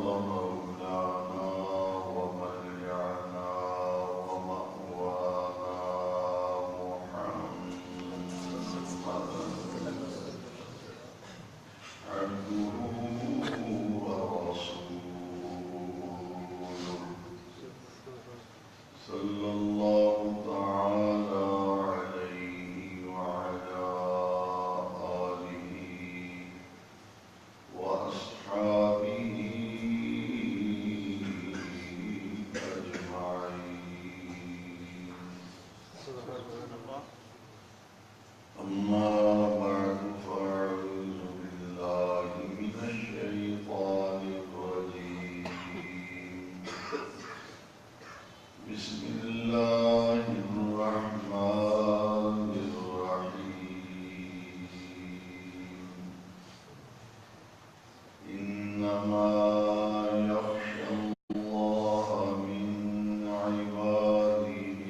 ومولانا وملجأنا ومأوانا محمد عبده ورسوله صلى الله تعالى عليه وعلى آله وأصحابه أجمعين. أما بعد فأعوذ بالله من الشيطان الرجيم. بسم الله الرحمن الرحيم. إنما يخشى الله من عباده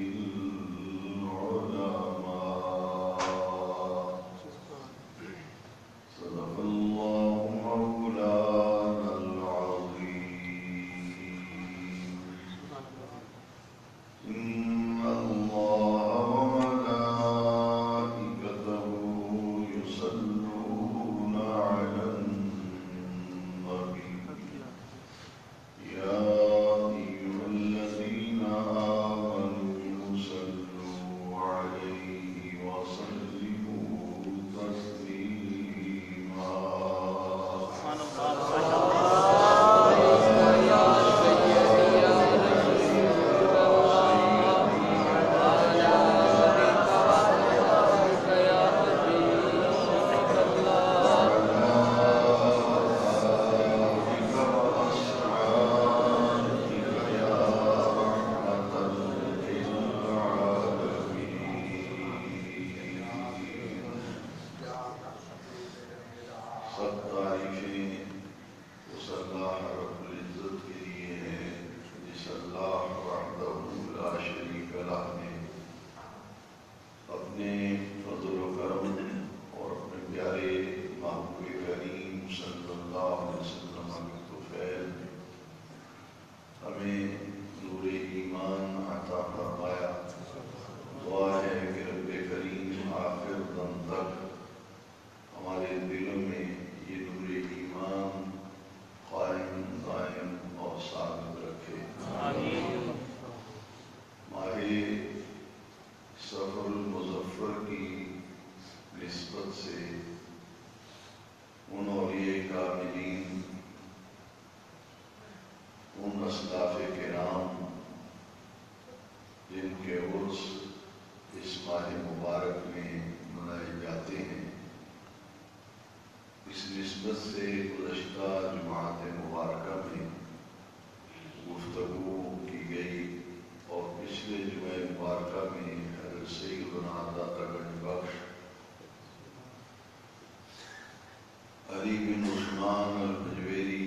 العلماء. صدق الله مولانا العظيم. إن الله وملائكته يصلون على النبي يا أيها الذين آمنوا صلوا عليه وسلموا تسليما. سب تعریفیں اس اللہ رب العزت کے لیے ہیں جس اللہ وحدہ لا شریک لہ نے اپنے فضل و کرم اور اپنے پیارے محبوب کریم صلی اللہ علیہ وسلم کے طفیل ہمیں نور ایمان عطا فرمایا. دعا ہے کہ رب کریم آخر دم تک ہمارے دلوں میں یہ نور ایمان قائم دائم اور ثابت رکھے. آمین. ماہ سفر المظفر کی نسبت سے ان اولیاء کاملین، ان اسلاف کرام جن کے عرس اس ماہ مبارک میں منائے جاتے ہیں، اس نسبت سے گزشتہ جماعت مبارکہ میں گفتگو کی گئی اور پچھلے جمعہ مبارکہ میں حضرت سیدنا داتا گنج بخش علی بن عثمان الحجویری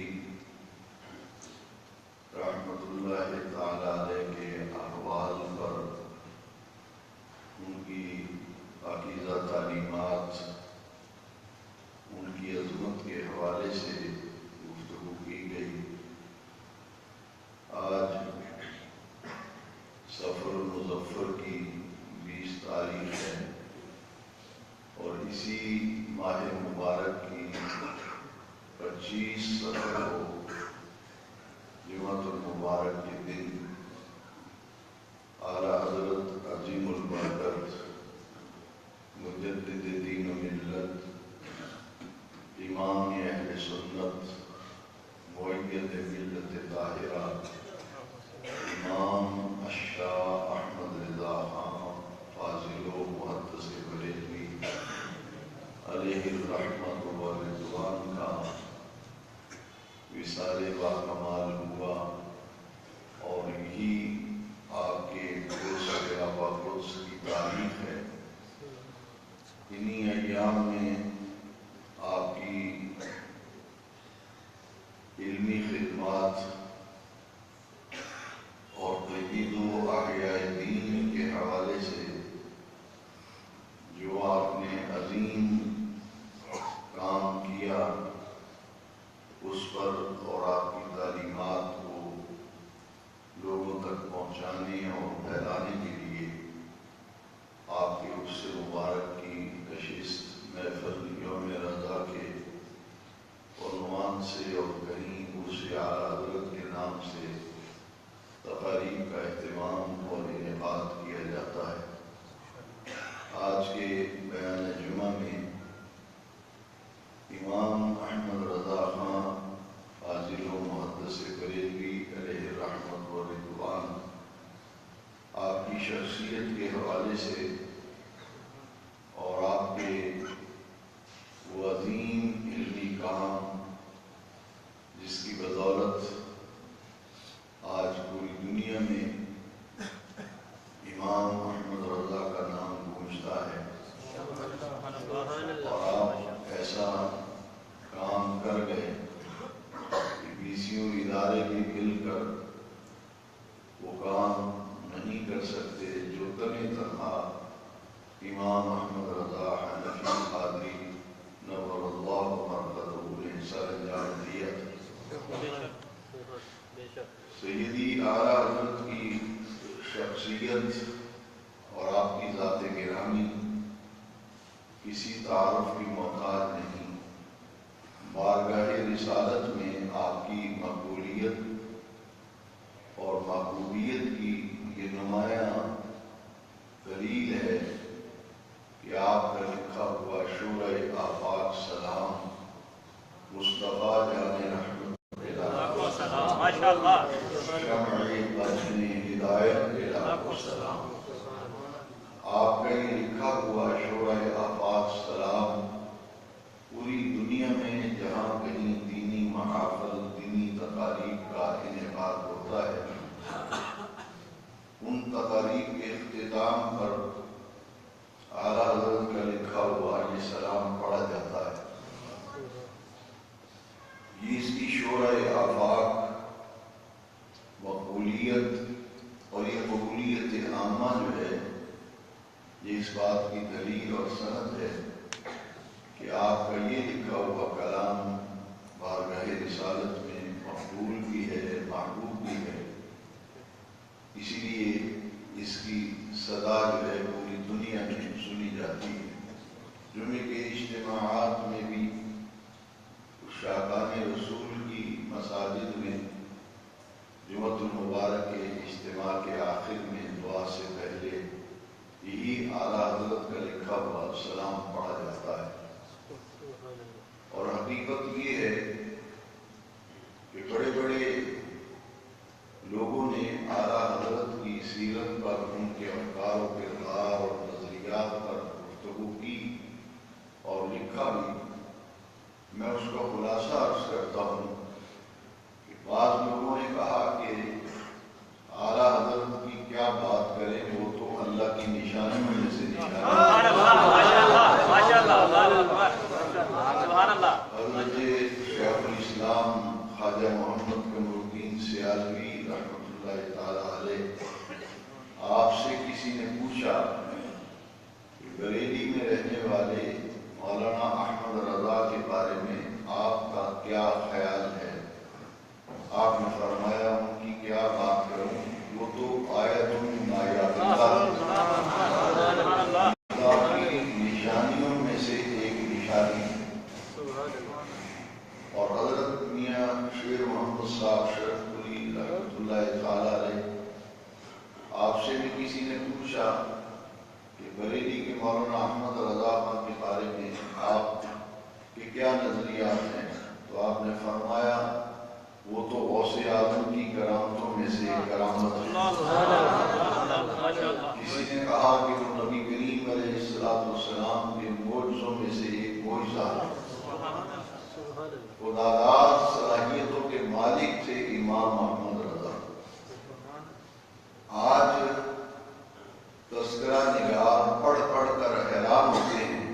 رحمۃ اللہ تعالی علیہ کے احوال پر، ان کی پاکیزہ تعلیمات، ان کی عظمت کے حوالے سے گفتگو کی گئی. آج سفر المظفر کی 20 تاریخ ہے اور اسی ماہ مبارک کی 25 سفر کو جمعۃ المبارک کے دن اعلیٰ حضرت عظیم البرکت مجدد دین و ملت امام اہل سنت معید ملت طاہرہ امام الشاہ احمد رضا خان فاضل و محدث بریلوی علیہ الرحمۃ والرضوان کا وصال باکمال ہوا، اور یہی آپ کے آبا قدس کی تاریخ ہے. انہی ایام میں آپ کی علمی خدمات اور تجدید و احیاء دین کے حوالے سے جو آپ نے عظیم کام کیا، اس پر اور آپ سے اعلیٰ حضرت کے نام سے تقاریب کا اہتمام اور انعقاد کیا جاتا ہے۔ آج کے بیان جمعہ میں امام احمد رضا خان فاضل و محدث بریلوی علیہ رحمت و رضوان آپ کی شخصیت کے حوالے سے اور آپ کے وہ عظیم علمی کام جس کی بدولت آج پوری دنیا میں امام احمد رضا کا نام گونجتا ہے، اور آپ ایسا کام کر گئے کہ بیسیوں ادارے بھی مل کر وہ کام نہیں کر سکتے جو تنی تنہا امام احمد رضا حنفی قادری نور اللہ مرقدہ نے سر انجام دیا۔ سیدی اعلیٰ حضرت کی شخصیت اور آپ کی ذات گرامی کسی تعارف کی محتاج نہیں۔ بارگاہ رسالت میں آپ کی مقبولیت اور محبوبیت کی یہ نمایاں دلیل ہے کہ آپ کا لکھا ہوا شورۂ آفاق سلام مصطفیٰ جان رحمت شمع بجن ہدایت آپ کا یہ لکھا ہوا شورۂ آفاق سلام پوری دنیا میں جہاں کہیں دینی محافل دینی تقاریب کا انعقاد ہوتا ہے، ان تقاریب کے اختتام پر اعلیٰ حضرت کا لکھا ہوا یہ سلام پڑھا جاتا ہے۔ یہ اس کی شورۂ آفاق مقبولیت اور یہ قبولیت عامہ جو ہے، یہ اس بات کی دلیل اور سند ہے کہ آپ کا یہ لکھا ہوا کلام بارگاہ رسالت میں مقبول بھی ہے، محبوب بھی ہے۔ اسی لیے اس کی صدا جو ہے پوری دنیا میں سنی جاتی ہے۔ جمعے کے اجتماعات میں بھی شاہکان رسول کی مساجد میں جمعۃ المبارک کے اجتماع کے آخر میں دعا سے پہلے یہی اعلیٰ حضرت کا لکھا ہوا سلام پڑھا جاتا ہے۔ اور حقیقت یہ ہے کہ بڑے بڑے لوگوں نے اعلیٰ حضرت کی سیرت پر، ان کے افکار و کردار اور نظریات پر گفتگو کی اور لکھا بھی۔ میں اس کا خلاصہ عرض کرتا ہوں کہ بعض لوگوں نے کہا کہ اعلیٰ حضرت کی کیا بات کریں، وہ تو اللہ کی نشانیوں میں سے نشانی حضرت شیخ الاسلام خواجہ محمد قمر الدین سیالوی رحمۃ اللہ تعالی علیہ، آپ سے کسی نے پوچھا کہ بریلی میں رہنے والے مولانا احمد رضا کے بارے میں آپ کا کیا خیال ہے؟ آپ نے فرمایا ان کی کیا بات کروں، وہ تو آیت من آیات اللہ کی نشانیوں میں سے ایک نشانی ہے۔ اور حضرت میاں شیر محمد صاحب شرف پوری رحمۃ اللہ تعالی علیہ، آپ سے بھی کسی نے پوچھا کہ بریلی کے مولانا احمد رضا خان کے بارے میں آپ کے کیا نظریات ہیں؟ تو آپ نے فرمایا وہ تو غوث اعظم کی کرامتوں میں سے ایک کرامت ہے۔ کسی نے کہا کہ وہ نبی کریم علیہ السلام کے معجزوں میں سے ایک معجزہ ہے۔ خداداد صلاحیتوں کے مالک تھے امام احمد رضا۔ آج تذکرہ نگار پڑھ پڑھ کر حیران ہوتے ہیں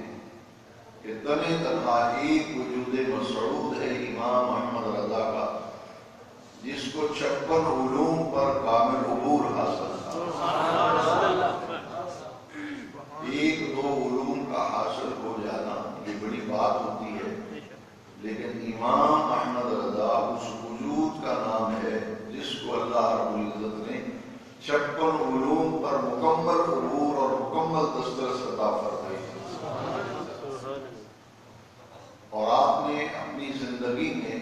کہ تنہ تنہا ایک وجود مسعود ہے امام احمد رضا کا، جس کو 56 علوم پر کامل عبور حاصل تھا۔ ایک دو علوم کا حاصل ہو جانا یہ بڑی بات ہوتی ہے، لیکن امام احمد رضا اس وجود کا نام ہے جس کو اللہ رب العزت نے 56 علوم پر مکمل عبور اور مکمل دسترس عطا فرمائی۔ اور آپ نے اپنی زندگی میں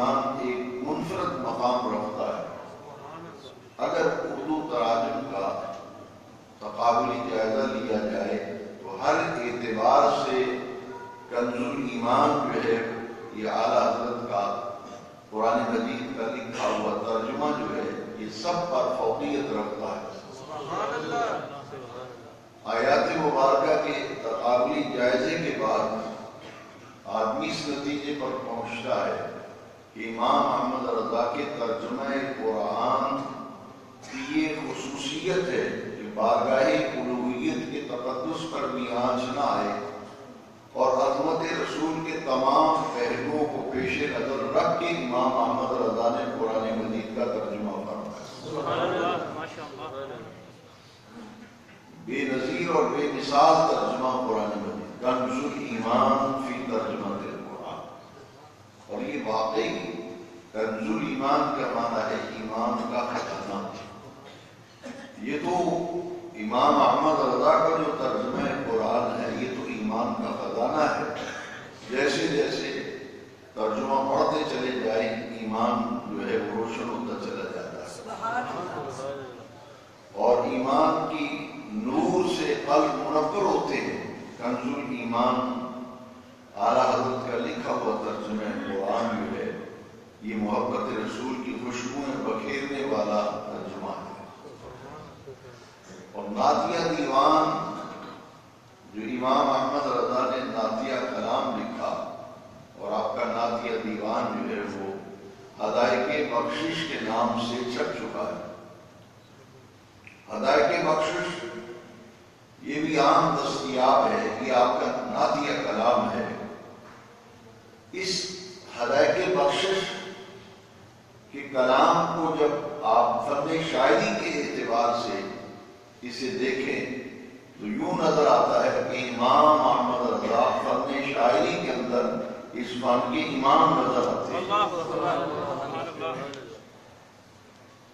ایمان ایک منفرد مقام رکھتا ہے۔ اگر اردو تراجم کا تقابلی جائزہ لیا جائے تو ہر اعتبار سے کنز الایمان جو ہے یہ اعلیٰ حضرت کا قرآن مجید کا لکھا ہوا ترجمہ جو ہے یہ سب پر فوقیت رکھتا ہے۔ آیات مبارکہ کے تقابلی جائزے کے بعد آدمی اس نتیجے پر پہنچتا ہے کہ امام احمد رضا کے ترجمہ قرآن کی یہ خصوصیت ہے کہ بارگاہ الوہیت کے تقدس پر بھی آنچ نہ آئے اور عظمت رسول کے تمام پہلوؤں کو پیش نظر رکھ کے امام احمد رضا نے قرآن مجید کا ترجمہ فرمایا۔ بے نظیر اور بے مثال ترجمہ قرآن مجید، کنز الایمان فی ترجمہ القرآن۔ اور یہ واقعی کنز الایمان کا معنی ہے ایمان کا خزانہ۔ یہ تو امام احمد رضا کا جو ترجمہ قرآن ہے یہ تو ایمان کا خزانہ ہے۔ جیسے جیسے ترجمہ پڑھتے چلے جائیں ایمان جو ہے وہ روشن ہوتا چلا جاتا ہے، اور ایمان کی نور سے قلب منور ہوتے ہیں۔ کنز الایمان اعلیٰ حضرت کا لکھا ہوا ترجمہ قرآن جو ہے یہ محبت رسول کی خوشبوئیں بکھیرنے والا ترجمہ ہے۔ اور نعتیہ دیوان جو امام احمد رضا نے نعتیہ کلام لکھا، اور آپ کا نعتیہ دیوان جو ہے وہ حدائق بخشش کے نام سے چھپ چکا ہے۔ حدائق بخشش یہ بھی عام دستیاب ہے، یہ آپ کا نعتیہ کلام ہے۔ اس حدائق بخشش کے کلام کو جب آپ فن شاعری کے اعتبار سے اسے دیکھیں تو یوں نظر آتا ہے کہ امام احمد رضا فن شاعری کے اندر اس فن کے امام نظر آتے ہیں۔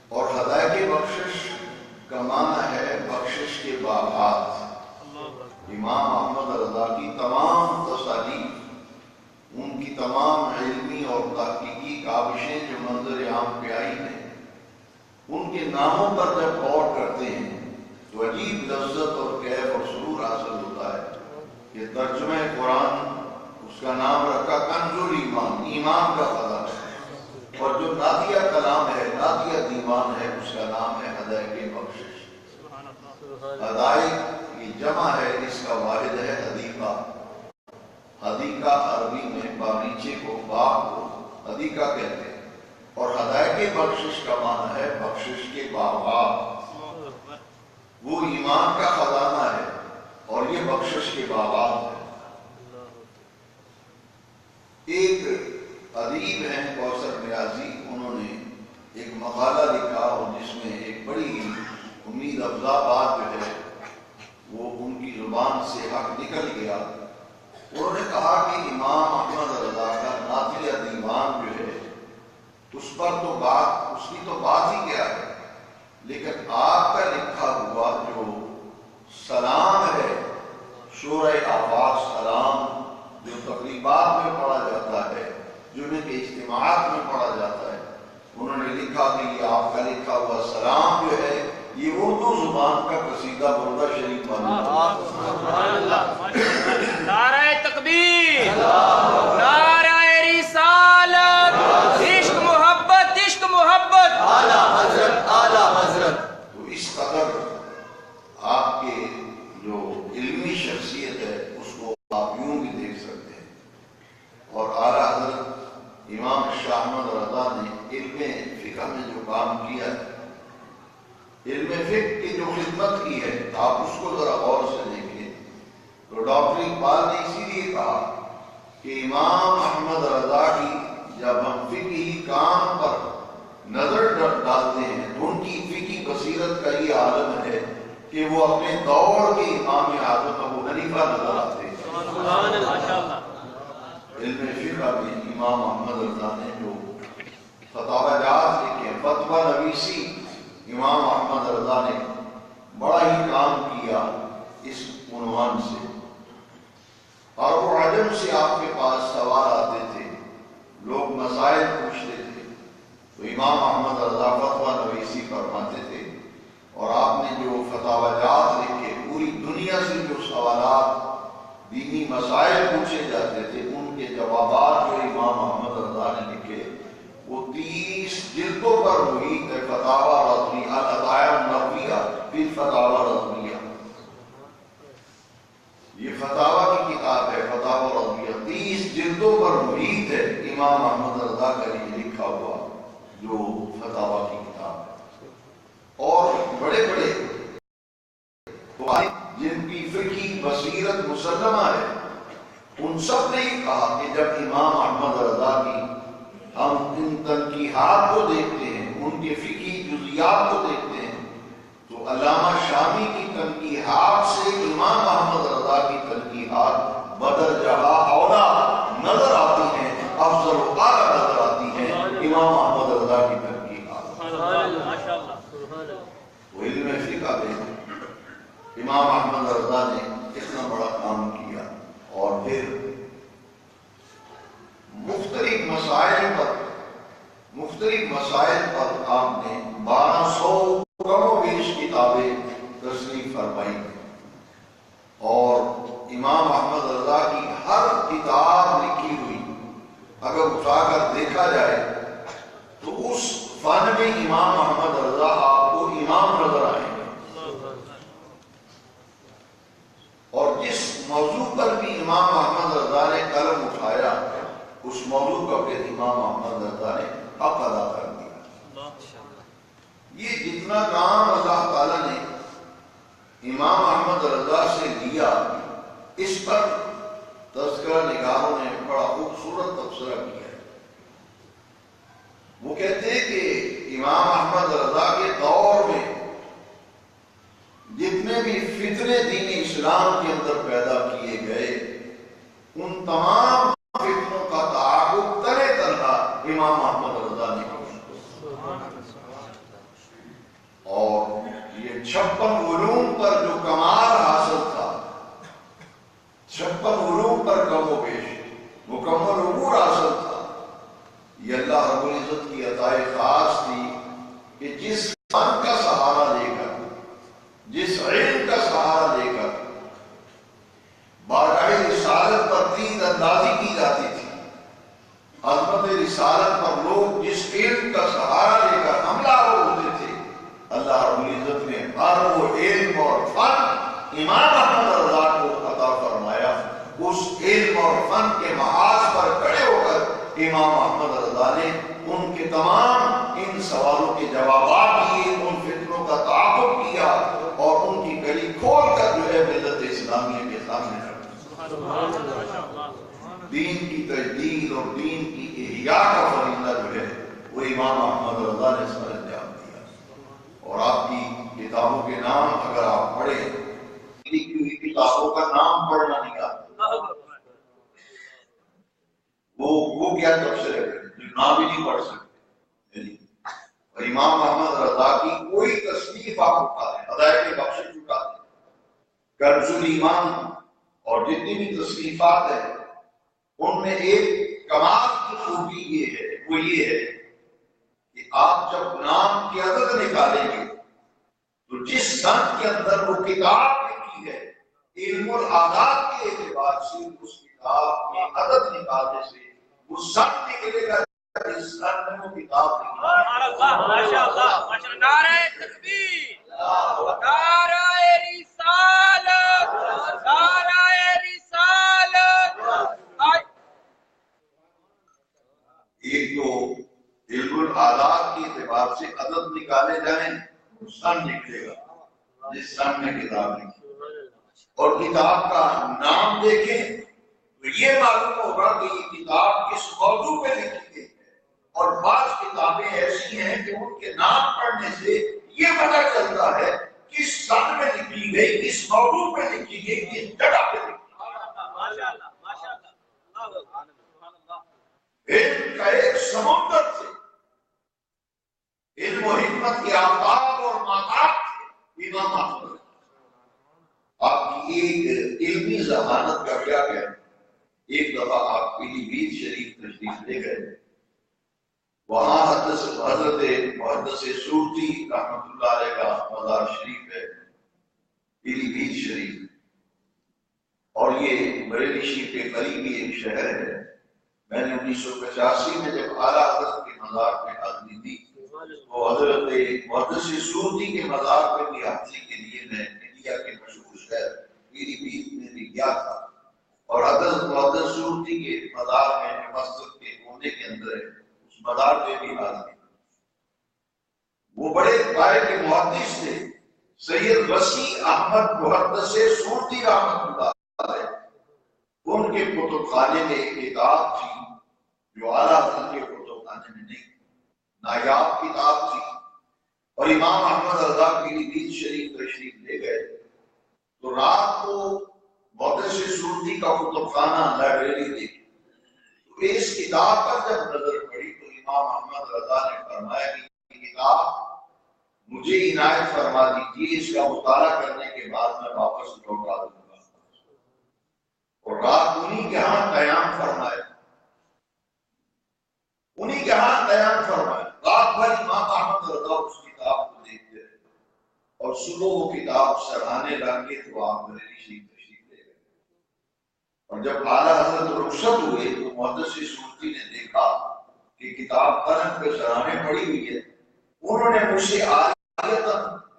اور حدائق بخشش کا معنی ہے بخشش کے باغات۔ امام احمد رضا کی تمام تصانیف، ان کی تمام علمی اور تحقیقی کاوشیں جو منظر عام پہ آئی ہیں، ان کے ناموں پر جب غور کرتے ہیں تو عجیب لذت اور کیف اور سرور حاصل ہوتا ہے کہ ترجمہ قرآن اس کا نام رکھا کنز الایمان، ایمان کا خزانہ، اور جو نعتیہ کلام ہے، نعتیہ دیوان ہے، اس کا نام ہے حدائق بخشش۔ حدائق کی جمع ہے، اس کا واحد ہے حدیقہ۔ حدیقہ عربی میں باغیچے کو، باغ کو حدیقہ کہتے ہیں، اور حدائق بخشش کا معنی ہے بخشش کے باغات۔ وہ ایمان کا خزانہ ہے اور یہ بخشش کے باغات ہے۔ ایک ادیب ہیں کوثر نیازی، انہوں نے ایک مقالہ لکھا اور جس میں ایک بڑی امید افزا بات جو ہے وہ ان کی زبان سے حق نکل گیا۔ انہوں نے کہا کہ امام احمد رضا کا نعتیہ دیوان جو ہے اس پر تو بات، اس کی تو بات ہی کیا ہے، لیکن آپ کا لکھا ہوا جو سلام ہے، شورۂ آفاق سلام، جو تقریبات میں پڑھا جاتا ہے، جمعے کے اجتماعات میں پڑھا جاتا ہے، انہوں نے لکھا کہ یہ آپ کا لکھا ہوا سلام جو ہے یہ اردو زبان کا قصیدہ بردہ شریف بنا۔ نعرہ تکبیر، نعرہ رسالت، عشق محبت، عشق محبت، اعلیٰ حضرت، اعلیٰ حضرت۔ تو اس قدر آپ کے جو علمی شخصیت ہے اس کو آپ یوں بھی دیکھ سکتے ہیں۔ اور اعلیٰ حضرت امام شاہ احمد رضا نے علم فقہ میں جو کام کیا ہے، علم فقہ کی جو خدمت کی ہے، آپ اس کو ذرا غور سے دیکھیں تو ڈاکٹر اقبال نے اسی لیے کہا کہ امام احمد رضا کی جب ہم فقہی کام پر نظر ڈالتے ہیں تو ان کی فقہی بصیرت کا یہ عالم ہے کہ وہ اپنے دور کے امام اعظم ابو حنیفہ نظر آتے ہیں۔ علم فقہ میں امام احمد رضا نے جو فتاوی جات لکھے، فتویٰ نویسی، امام احمد رضا نے بڑا ہی کام کیا اس عنوان سے۔ اور وہ عجم سے آپ کے پاس سوال آتے تھے، لوگ مسائل پوچھتے مسائل پوچھے جاتے تھے، ان کے جوابات جو امام احمد رضا نے لکھے وہ 30 جلدوں پر ہوئی ہے۔ فتاوی رضویہ، العطایا النوویہ فی فتاوی رضویہ، یہ فتاوی کی کتاب ہے، فتاوی رضویہ 30 جلدوں پر محیط ہے امام احمد رضا کا یہ لکھا ہوا جو فتاوی کی کتاب ہے۔ اور بڑے بڑے جن کی فقہی بصیرت مسلمہ ہے، ان سب نے یہ کہا کہ جب امام احمد رضا کی ہم ان تنقیحات کو دیکھتے ہیں، ان کے فقہی جزیات کو دیکھتے ہیں، تو علامہ شامی کی تنقیحات سے امام احمد رضا کی تنقیحات بدرجہ اولا نظر آتی ہیں، افضل و اعلیٰ نظر آتی ہیں امام احمد رضا کی تنقیحات۔ وہ علم فقہ میں امام احمد رضا نے اتنا بڑا کام کیا، اور پھر مختلف مسائل پر آپ نے 1200 کم و بیش کتابیں تصنیف فرمائی، اور امام احمد رضا کی ہر کتاب لکھی ہوئی اگر اٹھا کر دیکھا جائے تو اس فن میں امام احمد رضا آپ کو امام نظر آئیں گے، اور جس موضوع پر بھی امام احمد رضا نے قلم اٹھایا اس موضوع کا پھر امام احمد رضا نے حق ادا کر دیا۔ یہ جتنا کام اللہ تعالیٰ نے امام احمد رضا سے لیا، اس پر تذکرہ نگاروں نے بڑا خوبصورت تبصرہ کیا ہے۔ وہ کہتے ہیں کہ امام احمد رضا کے دور میں جتنے بھی فتنے دین اسلام کے اندر پیدا کیے گئے، ان تمام فتنوں کا تعاقب تنہ تنہا امام احمد رضا نے کیا، اور یہ 56 علوم پر جو کمال حاصل تھا، 56 علوم پر کم و بیش مکمل امور حاصل تھا، یہ اللہ رب العزت کی عطائے خاص تھی کہ جس فن کا سہارا لے کر، جس علم کا سہارا لے کر بارگاہ رسالت پر تیر اندازی کی جاتی تھی، عظمت رسالت پر لوگ جس علم کا سہارا لے کر حملہ ہوتے تھے، اللہ رب العزت نے ہر وہ علم اور فن امام احمد رضا کو عطا فرمایا۔ اس علم اور فن کے محاذ پر کھڑے ہو کر امام احمد رضا نے ان کے تمام ان سوالوں کے جوابات دیے، ان فتنوں کا تعاقب کیا، اور ان کی گلی کھول کر جو ہے ملت اسلامیہ کے سامنے رکھی۔ دین کی تجدید اور دین کی احیاء کا فریضہ جو ہے وہ امام احمد رضا نے سر انجام دیا، اور آپ کی کتابوں کے نام اگر آپ پڑھیں، لکھی ہوئی کتابوں کا نام پڑھنا نہیں آتا، وہ کیا تفسیر ہے جو نام ہی نہیں پڑھ سکتے۔ اور امام احمد رضا کی کوئی تصنیف آپ اٹھا دیں، ہدایت بخشش اٹھا دیں، کنز الایمان اور جتنی بھی تصنیفات ہیں، ان میں ایک کمال کی خوبی یہ ہے، وہ یہ ہے کہ آپ جب نام کی عدد نکالیں گے تو جس سن کے اندر وہ کتاب لکھی ہے، علم العادات کے اعتبار سے اس کتاب میں عدد نکالنے سے وہ سن نکلے گا جس سن میں وہ کتاب لکھی ہے۔ ماشاءاللہ، نعرہ تکبیر، نعرہ رسالت، نعرہ رسالت۔ ایک تو علم العادات کے اعتبار سے عدد نکالے جائیں، سن نکلے گا جس سن میں کتاب لکھی، اور کتاب کا نام دیکھیں تو یہ معلوم ہوگا کہ یہ کتاب کس موضوع پہ لکھی گئی ہے، اور بعض کتابیں ایسی ہیں کہ ان کے نام پڑھنے سے یہ پتہ چلتا ہے کس سن میں لکھی گئی، کس موضوع پہ لکھی گئی، کس جگہ پہ لکھی گئی۔ علم کا ایک سمندر سے، علم و حکمت کے آفتاب اور ماتاب سے امام احمد۔ آپ کی ایک علمی ذہانت کا کیا کہنا؟ ایک دفعہ آپ پیلی بھیت شریف تشریف لے گئے، وہاں حضرت محدث سورتی رحمۃ اللہ علیہ کا مزار شریف ہے، پیلی بھیت شریف، اور یہ بریلی شریف کے قریبی ایک شہر ہے۔ میں نے 1985 میں جب اعلیٰ حضرت کے مزار پہ حاضری دی تو حضرت محدث سورتی کے مزار پہ بھی حاضری کے لیے میں انڈیا کے مشہور شہر پیلی بھیت میں بھی گیا تھا، اور حضرت محدث سورتی کے مزار میں مسجد کے کونے کے اندر ہے، اس مزار پہ بھی حاضری۔ وہ بڑے پائے کے محدث تھے، سید وسیع احمد محدث سورتی رحمۃ اللہ علیہ۔ ان کے کتب خانے میں ایک کتاب تھی جو اعلیٰ حضرت کے کتب خانے میں نہیں، نایاب کتاب تھی، اور امام احمد رضا پیلی بھیت شریف تشریف لے گئے تو رات کو محدث سورتی کا کتب خانہ لائبریری دیکھی تو اس کتاب پر جب نظر پڑی تو امام احمد رضا نے فرمایا کہ یہ کتاب مجھے عنایت فرما دیجیے، اس کا مطالعہ کرنے کے بعد میں واپس لوٹا دوں گا۔ اور رات انہی کے ہاں قیام فرمائے، انہی کے ہاں قیام فرمائے۔ رات بھر امام احمد رضا اس کتاب کو دیکھتے رہے، اور صبح وہ کتاب سراہنے لگ کے تو آپ بریلی شریف تشریف لے گئے۔ اور جب اعلیٰ حضرت رخصت ہوئے تو محدث سورتی نے دیکھا کہ کتاب قلم پہ سراہنے پڑی ہوئی ہے۔ انہوں نے مجھ سے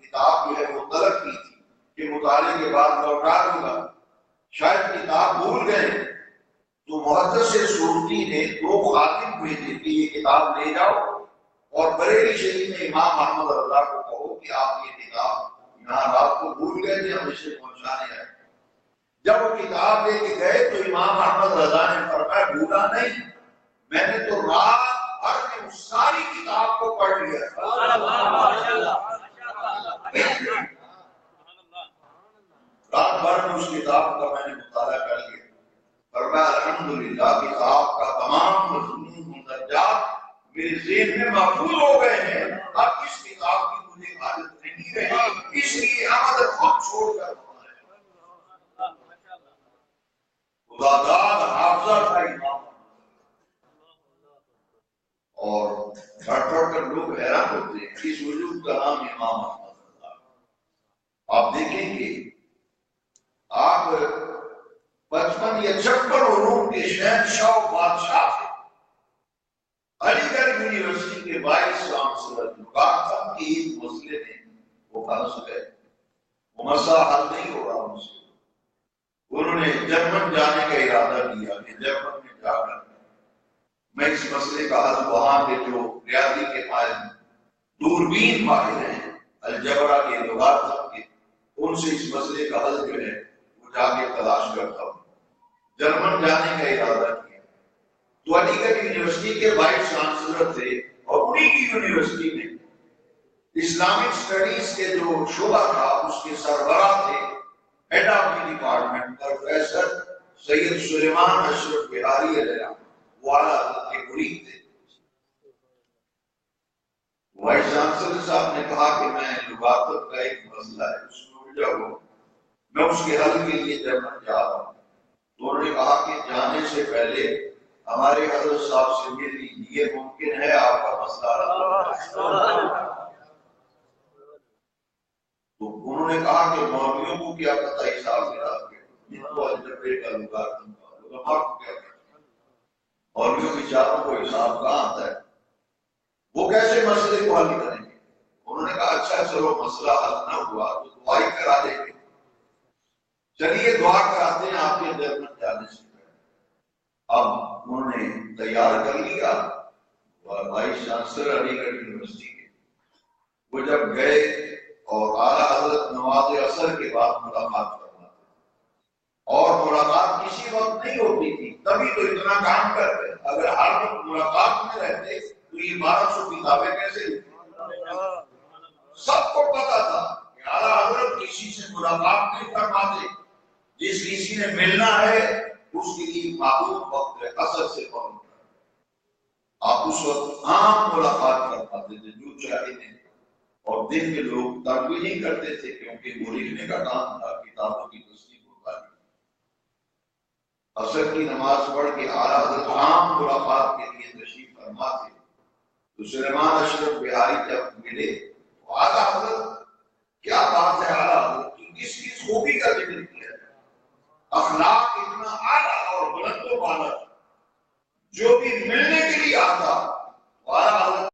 کتاب جو ہے وہ طلب کی تھی کہ مطالعے کے بعد لوٹا دوں گا، شاید کتاب بھول گئے، تو محدث سورتی نے 2 خادم بھیجے کہ یہ کتاب لے جاؤ اور بریلی شریف میں امام احمد رضا کو کہو کہ آپ یہ کتاب یہاں رات کو بھول گئے تھے، ہم اسے پہنچانے آئے۔ جب وہ کتاب لے کے گئے تو امام احمد رضا نے فرمایا بھولا نہیں، میں نے تو رات بھر میں اس ساری کتاب کو پڑھ لیا رات بھر میں اس کتاب کا میں نے مطالعہ کر لیا۔ فرمایا الحمدللہ کتاب کا تمام مضمون مندرجات میرے ذہن میں محفوظ ہو گئے ہیں، اب اس کتاب کی مجھے حاجت نہیں رہی، اس لیے عمد خود چھوڑ کر خدا داد حافظہ تھا امام، اور پڑھ کر لوگ حیران ہوتے ہیں اس وجود کا نام امام احمد رضا۔ آپ دیکھیں گے آپ 55 یا 56 علوم کے شہنشاہ و بادشاہ تھے۔ علی گڑھ یونیورسٹی کے وائس چانسلر مقام کے ایک مسئلے میں وہ پھنس گئے، وہ مسئلہ حل نہیں ہو رہا ان سے۔ انہوں نے جرمن جانے کا ارادہ کیا کہ جرمن میں جا کر میں اس مسئلے کا حل وہاں کے جو ریاضی کے ماہر دوربین ماہر ہیں الجبرا کے لغات کے، ان سے اس مسئلے کا حل جو ہے وہ جا کے تلاش کرتا ہوں۔ جرمن جانے کا ارادہ کیا تو علی گڑھ یونیورسٹی کے وائس چانسلر تھے، اور انہی کی یونیورسٹی میں اسلامک سٹڈیز کے جو شعبہ تھا اس کے سربراہ تھے، head of the department professor Syed Sulaiman Ashraf Bihari علیہ، وہ اعلیٰ حضرت کے مرید تھے۔ وائس چانسلر صاحب نے کہا کہ میں لغات کا ایک مسئلہ ہے اس میں الجھا ہوا، میں اس کے حل کے لیے جرمن جا رہا ہوں۔ تو انہوں نے کہا کہ جانے سے پہلے ہمارے حضرت صاحب سے مل لیجیے، ممکن ہے آپ کا مسئلہ حل ہو جائے۔ تو انہوں نے کہا کہ مولویوں کو کیا پتہ حساب کتاب کے، ان کو الجبرے کا لغات علماء کو کیا پتہ، مولویوں بیچاروں کو حساب کہاں آتا ہے، وہ کیسے مسئلے کو حل کریں گے۔ انہوں نے کہا اچھا چلو مسئلہ حل نہ ہوا تو دعا ہی کرا دیں گے، چلیے دعا کراتے ہیں آپ کے جرمن جانے سے پہلے۔ اب انہوں نے تیار کر لیا، وائس چانسلر علی گڑھ یونیورسٹی کے، وہ جب گئے اور اعلیٰ حضرت نماز عصر کے بعد ملاقات کرنا تھا، اور ملاقات کسی وقت نہیں ہوتی تھی، تبھی تو اتنا کام کرتے، اگر ہر وقت ملاقات میں رہتے تو یہ 1200 کتابیں کیسے لکھتے۔ سب کو پتا تھا کہ اعلیٰ حضرت کسی سے ملاقات نہیں فرماتے، جس کسی نے ملنا ہے اس کے لیے معلوم وقت ہے، عصر سے فوراً آپ اس وقت عام ملاقات کر پاتے تھے جو چاہتے تھے، اور دن کے لوگ تنگ بھی نہیں کرتے تھے کیونکہ وہ لکھنے کا کام تھا، کتابوں کی تصدیق ہوتا ہے۔ عصر کی نماز پڑھ کے اعلیٰ حضرت عام ملاقات کے لیے تشریف فرما تھے، تو سلیمان اشرف بہاری جب ملے تو اعلیٰ حضرت کیا بات ہے، اعلیٰ حضرت کی کس خوبی کا ذکر کیا ہے۔ اخلاق اتنا اعلیٰ اور بلند و بالا، جو بھی ملنے کے لیے آتا والا حضرت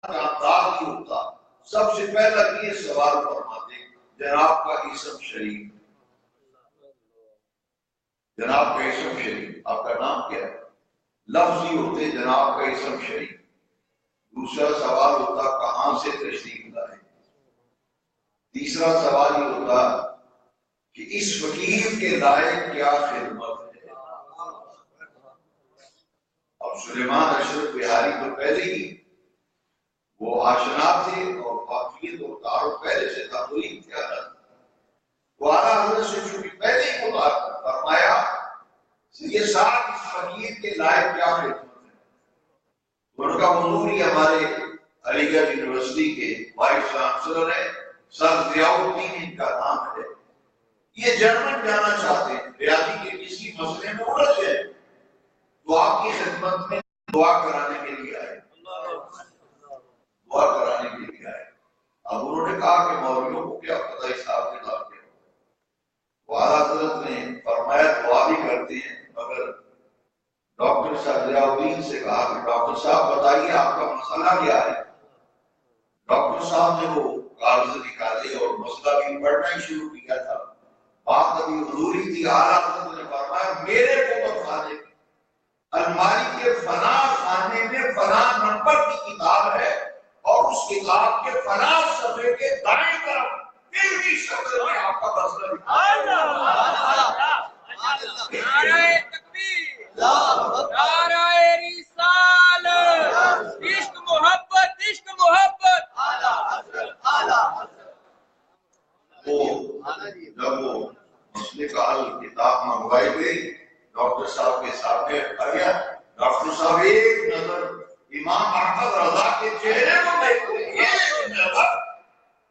کا انداز ہی ہوتا، سب سے پہلا یہ سوال فرماتے جناب کا اسم شریف، جناب کا اسم شریف، آپ کا نام کیا ہے؟ لفظ ہی ہوتے جناب کا اسم شریف۔ دوسرا سوال ہوتا کہاں سے تشریف لائے، تیسرا سوال یہ ہوتا کہ اس فقیر کے لائق کیا خدمت ہے۔ اب سلیمان اشرف بہاری تو پہلے ہی وہ آشنا تھے اور واقعیت اور تعارف پہلے سے تھا، کوئی اختیارات وہ اعلیٰ حضرت سے چونکہ پہلے ہی مطابق فرمایا یہ ساتھ اس فقیر کے لائق کیا خدمت ہے۔ ان کا حضور ہی ہمارے علی گڑھ یونیورسٹی کے وائس چانسلر ہے، سر ضیاء الدین ان کا نام ہے۔ یہ جرمن جانا چاہتے ہیں، ریاضی کے کسی مسئلے میں الجھ ہے تو آپ کی خدمت میں دعا کرانے کے لیے آئے، دعا کرانے کے لیے آئے۔ اب انہوں نے کہا کہ مولویوں کو کیا پتہ اس آپ کے نام کیا، اعلیٰ حضرت نے فرمایا دعا بھی کرتے ہیں، مگر ڈاکٹر صاحب ضیاء الدین سے کہا کہ ڈاکٹر صاحب بتائیے آپ کا مسئلہ کیا ہے۔ ڈاکٹر صاحب نے وہ کاغذ نکالے اور مسئلہ بھی پڑھنا ہی شروع کیا تھا، بات ابھی حضوری تھی۔ اعلیٰ حضرت نے فرمایا میرے کتب خانے الماری کے فلاں خانے میں فلاں نمبر کی کتاب ہے اور اس کتاب کے فلاں صفحے کے دائیں طرف پھر بھی شکل میں آپ کا مسئلہ نعرہ تکبیر، نعرہ رسالت، عشق محبت، عشق محبت۔ جب وہ مسئلے کا حل کتاب منگوائی گئی، ڈاکٹر صاحب کے سامنے آ گیا، ڈاکٹر صاحب ایک نظر امام احمد رضا کے چہرے کو دیکھتے، ایک نظر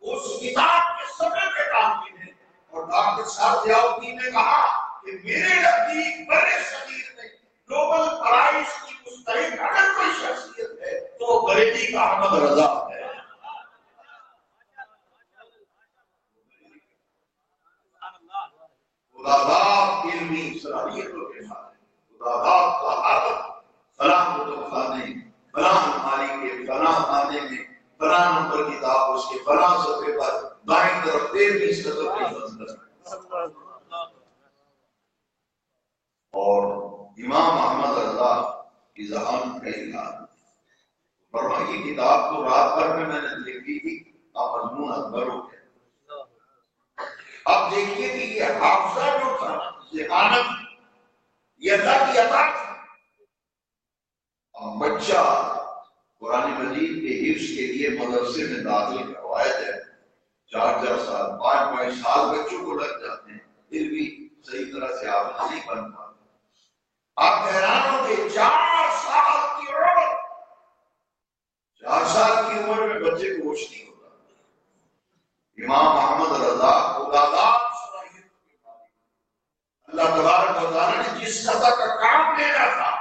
اس کتاب کے صفحے پہ ڈالتے ہیں، اور ڈاکٹر صاحب ضیاء الدین نے کہا کہ میرے نزدیک برے صغیر میں نوبل پرائز کی مستحق اگر کوئی شخصیت ہے تو بریلی کا احمد رضا ہے۔ خداداد علمی صلاحیتوں کے ساتھ خداداد طہارت، فلاں کتب خانے فلاں الماری کے فلاں خانے میں فلاں نمبر کتاب اس کے فلاں صفحے پر دائیں طرف 23 قدم کی منزل۔ اور امام احمد رضا کی ذہان کا اعلان فرمائی کتاب تو رات بھر میں نے لکھی تھی، اب مضمون اکبر ہو گیا۔ اب دیکھیے کہ یہ حافظہ جو تھا ذہانت یہ اللہ کی عطا تھی۔ اب بچہ قرآن مجید کے حفظ کے لیے مدرسے میں داخل کروایا جائے، 4 سال 5 سال بچوں کو لگ جاتے ہیں، پھر بھی صحیح طرح سے حافظ نہیں بن پاتے۔ آپ حیران ہوں گے 4 سال کی عمر، 4 سال کی عمر میں بچے کو ہوش نہیں ہوتا۔ امام احمد رضا خداداد صلاحیت کے مالک، اللہ تبارک و تعالیٰ نے جس سطح کا کام لینا تھا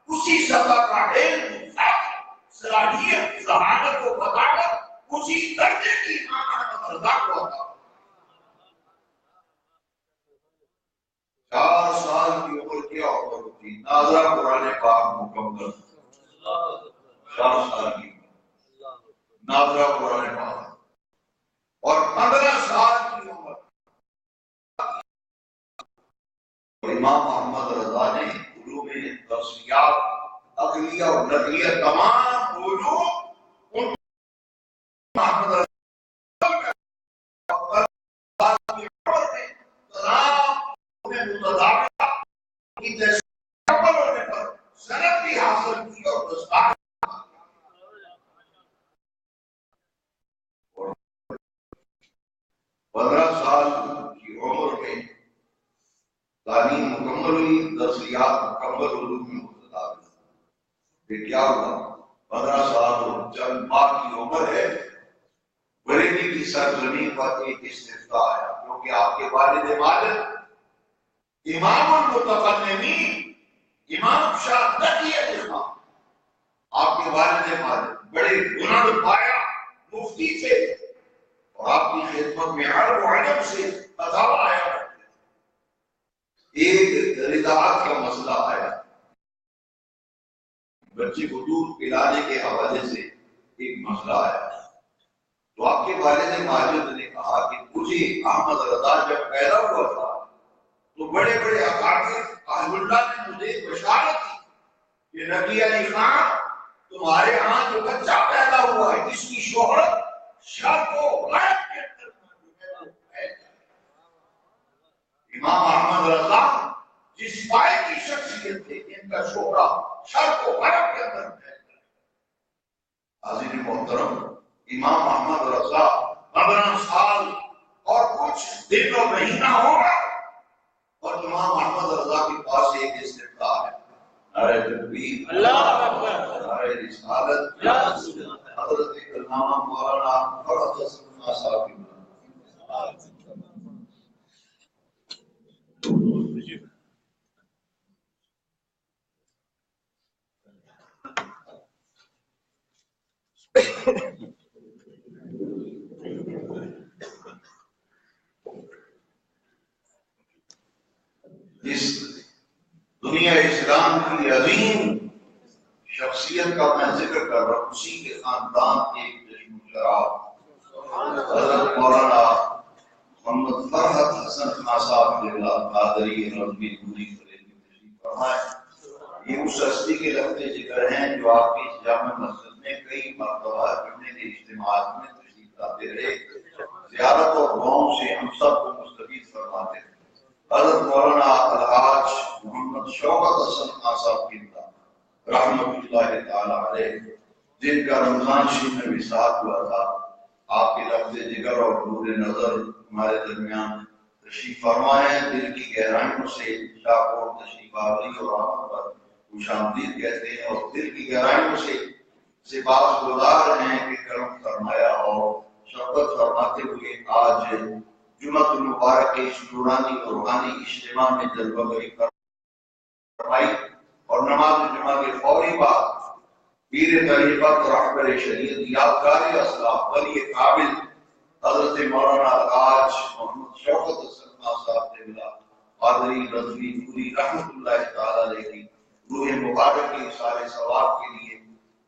اسی سطح کا علم، صلاحیت، ذہانت کو بتا کر اسی درجے کی امام احمد رضا کو عطا۔ 4 سال کی عمر کیا عمر ہوتی، ناظرہ قرآن پاک مکمل، 4 سال کی ناظرہ قرآن پاک، اور 15 سال کی عمر امام محمد رضا نے علوم تفصیلات عقلیہ اور نقلیہ تمام علوم ان محمد رضا کی عمر میں تمام متداولہ کی جیسے عمل ہونے پر سند بھی حاصل کی اور دستار 15 سال کی عمر میں تعلیم مکمل ہوئی، درسیات مکمل علوم میں متداول۔ پھر کیا ہوا؟ 15 سال اور چند ماہ کی عمر ہے، بریلی کی سرزمین پر ایک استفتاء آیا، کیونکہ آپ کے والد ماجد امام المتقدمین امام شاہ تقی علی خان، آپ کے والد ماجد بڑے بلند پایا مفتی تھے، اور آپ کی خدمت میں عرب و عجم سے فتاوی آیا کرتے تھے۔ ایک رضاعت کا مسئلہ آیا، بچے کو دودھ پلانے کے حوالے سے ایک مسئلہ آیا، تو آپ کے والد ماجد نے کہا کہ مجھے احمد رضا جب پیدا ہوا تھا تو بڑے بڑے اکابر اہل اللہ نے مجھے بشارت دی کہ نبی علی خان تمہارے ہاں جو بچہ پیدا ہوا ہے اس کی شہرت شرق و غرب کے اندر موجود ہے۔ امام احمد رضا جس پائے کی شخصیت تھے ان کا شہرہ شرق و غرب کے اندر ہے۔ حاضرین محترم، امام احمد رضا 15 سال اور کچھ دن و مہینہ ہوگا اور امام احمد رضا کے پاس ایک استفتاح ہے، نعرہ تکبیر، اللہ اکبر، نعرہ رسالت، حضرت علامہ مولانا فرحت حسن خان صاحب کی اس دنیا اسلام کی عظیم شخصیت کا میں ذکر کر رہا ہوں، اسی کے خاندان کے ایک جشن شراب حضرت مولانا محمد فرحت حسن خان صاحب قادری رضوی پوری تشریف فرمائے۔ یہ اس ہستی کے لفظ ذکر ہیں جو آپ کی جامع مسجد میں کئی مرتبہ پڑھنے کے اجتماعات میں تشریف لاتے رہے، زیارت اور دعاؤں سے ہم سب کو مستفید فرماتے ہیں۔ حضرت مولانا الحاج محمد شوکت حسن خان صاحب کی رحمت اللہ تعالی علیہ، جن کا رمضان شریف میں وصال ہوا تھا، آپ کے لفظ ذکر اور نور نظر ہمارے درمیان تشریف فرمائے، دل کی گہرائیوں سے شاکور تشریف آوری اور آمد پر خوش آمدید کہتے ہیں، اور دل کی گہرائیوں سے سپاس گزار ہیں کہ کرم فرمایا اور شفقت فرماتے ہوئے آج جمعۃ المبارک کے اس نورانی اور روحانی اجتماع میں جلوہ گری فرمائی، اور نماز جمعہ کے فوری بعد پیر طریقت رہبر شریعت یادگار اسلاف ولی قابل حضرت مولانا الحاج محمد شوکت حسن خان صاحب سے قادری رضوی پوری رحمت اللہ تعالی علیہ کی روح مبارک کے سارے ثواب کے لیے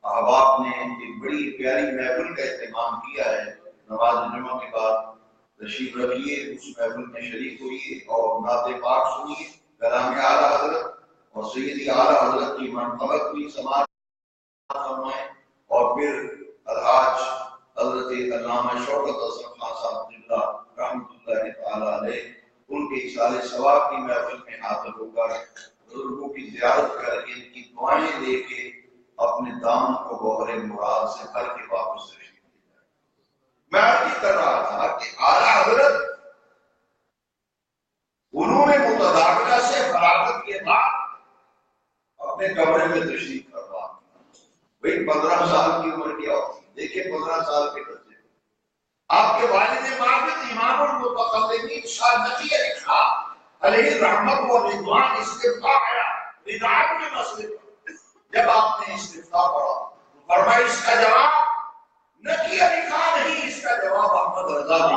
احباب نے ایک بڑی پیاری محفل کا اہتمام کیا ہے۔ نماز جمعہ کے بعد تشریف رکھیے، اس محفل میں شریک ہوئیے اور نعت پاک سنیے، کلام اعلیٰ حضرت اور سیدی اعلیٰ حضرت کی منقبت بھی سماعت فرمائیں، اور پھر الحاج حضرت علامہ شوکت حسن خان صاحب رحمۃ اللہ تعالی علیہ ان کے اصالہ ثواب کی محفل میں حاضر ہو کر بزرگوں کی زیارت کر ان کی دعائیں لے کے اپنے دامن کو گوہر مراد سے بھر کے واپس تشریف لے جائیں۔ میں عرض کر رہا تھا کہ اعلیٰ حضرت انہوں نے متداخلہ سے فراغت کے بعد اپنے کمرے میں تشریف کروا بھئی 15 سال کی عمر کیا ہوتی ہے، دیکھیں 15 سال کے بچے آپ کے والد ماجد امام المتقدمین شاہ نقی علی خان علیہ رحمت و رضوان استفتاح آیا رضاعت کے مسئلے پر، جب آپ نے استفتاح پڑھا تو فرمایا اس کا جواب نقی علی خان نہیں، اس کا جواب احمد رضا نے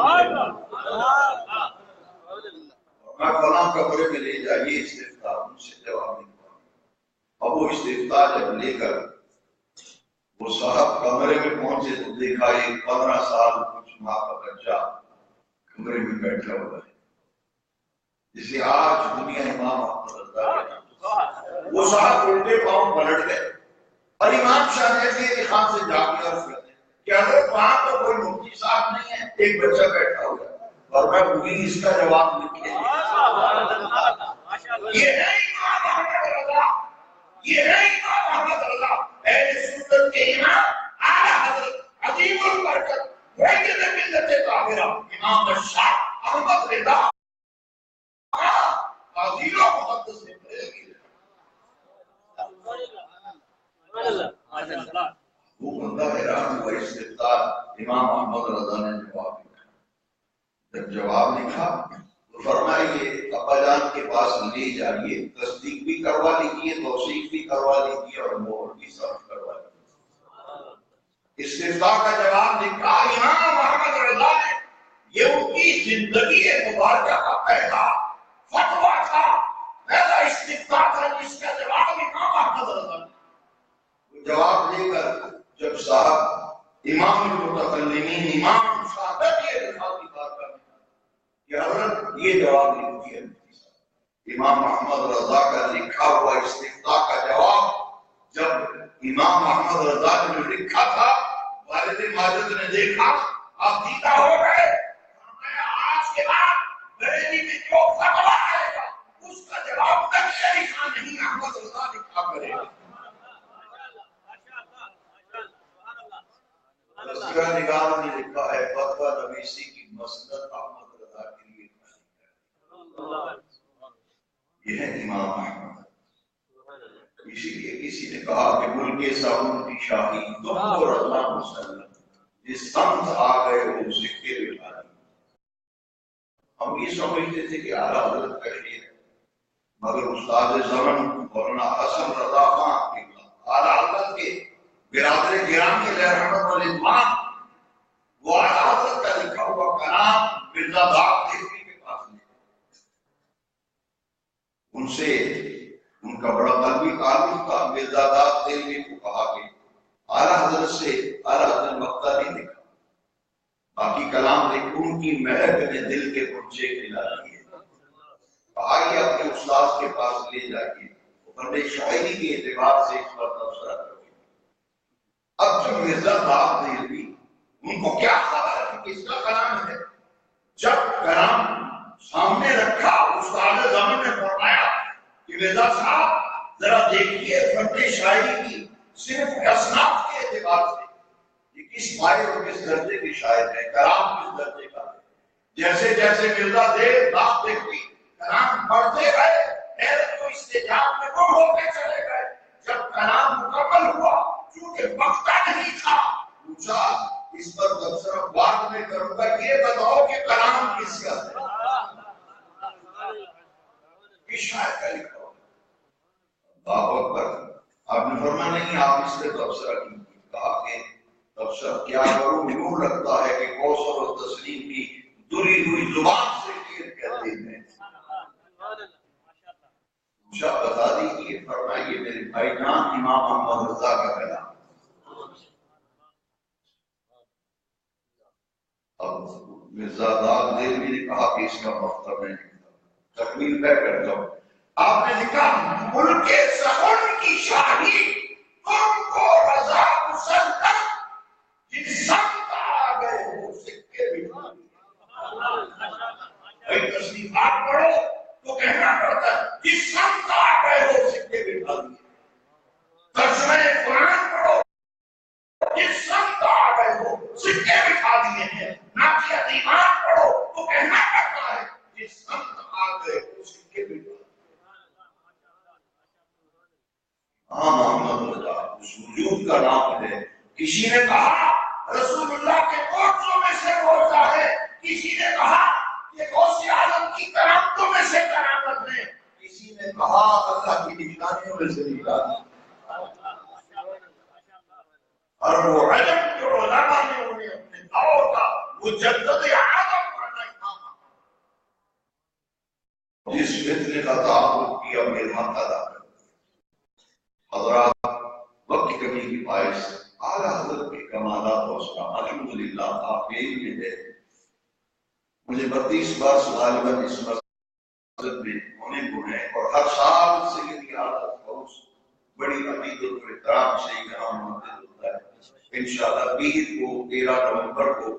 میں فلاں کمرے میں لے جائیے استفتاح، ان سے جواب نہیں پڑا۔ اب وہ استفتاح جب لے کر وہ صاحب کمرے میں پہنچے تو دیکھا ایک 15 سال کچھ ماہ کا بچہ کمرے میں بیٹھا ہوا ہے، جسے آج دنیا امام احمد رضا ہے۔ وہ صاحب الٹے پاؤں پلٹ گئے اور امام شاہ نے خان سے جا کے عرض کرتے کہ حضرت وہاں تو کوئی مفتی صاحب نہیں ہے، ایک بچہ بیٹھا ہوا ہے، اور میں وہی اس کا جواب لکھے یہ ہے امام احمد رضا، یہ ہے امام احمد رضا، اہل سنت کے امام اعلیٰ حضرت عظیم البرکت وحید ملت طاہرہ امام الشاہ احمد رضا عظیم و مقدس نے وہ بندہ حیران ہوا استفتاح امام احمد رضا نے جواب لکھا۔ جب جواب لکھا تو فرمائیے ابا جان کے پاس لے جائیے، تصدیق بھی کروا لیجیے، توثیق بھی کروا لیجیے اور مہر بھی صرف کروا لیجیے۔ استفتاح کا جواب لکھا امام احمد رضا نے، یہ ان کی زندگی مبارکہ کا پہلا فتویٰ تھا استفتاء تھا جس کا جواب امام احمد رضا نے جواب دے کر جب صاحب امام المتکلمین امام صاحب یہ رفاقی بات کرنے کہ حضرت یہ جواب لکھ دیا امام احمد رضا کا لکھا ہوا استفتاء کا جواب جب امام احمد رضا نے جو لکھا تھا والد ماجد نے دیکھا آپ دیدہ ہو گئے آج کے بعد بریلی میں جو فتویٰ آئے گا اس کا جواب نقش لکھا نہیں احمد رضا لکھا کرے گا تذکرہ نگار نے لکھا ہے فتویٰ نویسی کی مسند احمد رضا کے لیے یہ ہے امام احمد اسی لیے کسی نے کہا کہ ملک سعود کی شاہی تم کو رضا مسلم جس سمت آ گئے وہ سکے بٹھا دی ہم یہ سمجھتے تھے کہ اعلیٰ حضرت کا شعر ہے مگر استاد زمن مولانا حسن رضا خان اعلیٰ حضرت کے برادر گرامی علیہ رحمت و رضوان وہ اعلیٰ حضرت کا لکھا ہوا کلام مرزا داغ دہلوی کے پاس لے ان سے ان کا بڑا قلبی تعلق تھا مرزا داغ دہلوی کو کہا کہ اعلیٰ حضرت سے اعلیٰ حضرت مقطع نہیں لکھا باقی کلام لکھ ان کی مہک نے دل کے پنچے کھلا دیے آئیے اپنے استاد کے پاس لے جائیے ورنہ شاعری کے اعتبار سے اس پر تبصرہ کرو اب جو مرزا داغ دہلوی ان کو کیا خبر ہے کہ کس کا کلام ہے جب کلام سامنے رکھا استاد زمن نے فرمایا کہ مرزا صاحب ذرا دیکھیے فن شاعری کی صرف اصناف کے اعتبار سے یہ کس پائے اور کس درجے کی شاعر ہے کلام کس درجے کا ہے جیسے جیسے مرزا داغ دہلوی کلام پڑھتے گئے حیرت کو استجاب میں گم ہوتے چلے گئے جب کلام مکمل ہوا چونکہ مقطع نہیں تھا پوچھا اس پر تبصرہ بعد میں کروں گا یہ بتاؤ کہ کلام کس کا ہے کس شاعر کا لکھا ہوا اللہ اکبر آپ نے فرمایا نہیں آپ اس سے تبصرہ کی کہا کہ تبصرہ کیا کروں یوں لگتا ہے کہ کوثر و تسلیم کی دری ہوئی زبان سے شعر کہتے ہیں مجھے بتا دیجیے فرمائیے میرے بھائی جان امام احمد رضا کا کلام اب مرزا داغ دہلوی نے کہا کہ اس کا مقطع میں تکمیل میں کرتا ہوں آپ نے لکھا ملک سخن کی شاہی تم کو رضا مسلم جس سمت آ گئے وہ سکے بٹھا دیے تصنیفات پڑھو تو کہنا پڑتا ہے جس سمت آ گئے وہ سکے بٹھا دیے ترجمہ قرآن پڑھو جس سمت آ گئے وہ سکے بٹھا دیے ہیں ناقیہ دیوان پڑھو تو کہنا پڑتا ہے جس سمت آ گئے وہ سکے بٹھا دیے محمد رضا اس وجود کا نام ہے کسی نے کہا رسول اللہ کے قدسوں میں سے روزہ ہے کسی نے کہا کہ غوث اعظم کی کرامتوں میں سے کرامت ہے کسی نے کہا اللہ کی نشانیوں میں سے نشانی اور وہ علم جو علماء نے انہیں اپنے دور کا مجدد اعظم کرنا تھا جس فتنے کا تعلق کیا میرا ادا کر حضرات وقت کی کمی کی باعث اعلیٰ حضرت کے کمالات اور اسلام الحمدللہ آپ میں ہے مجھے 32 بار غالباً اس مسجد میں ہونے کو ہے اور ہر سال سیدی اعلیٰ حضرت بڑی عقیدت و احترام سے یہاں منعقد ہوتا ہے انشاءاللہ 20 کو 13 نومبر کو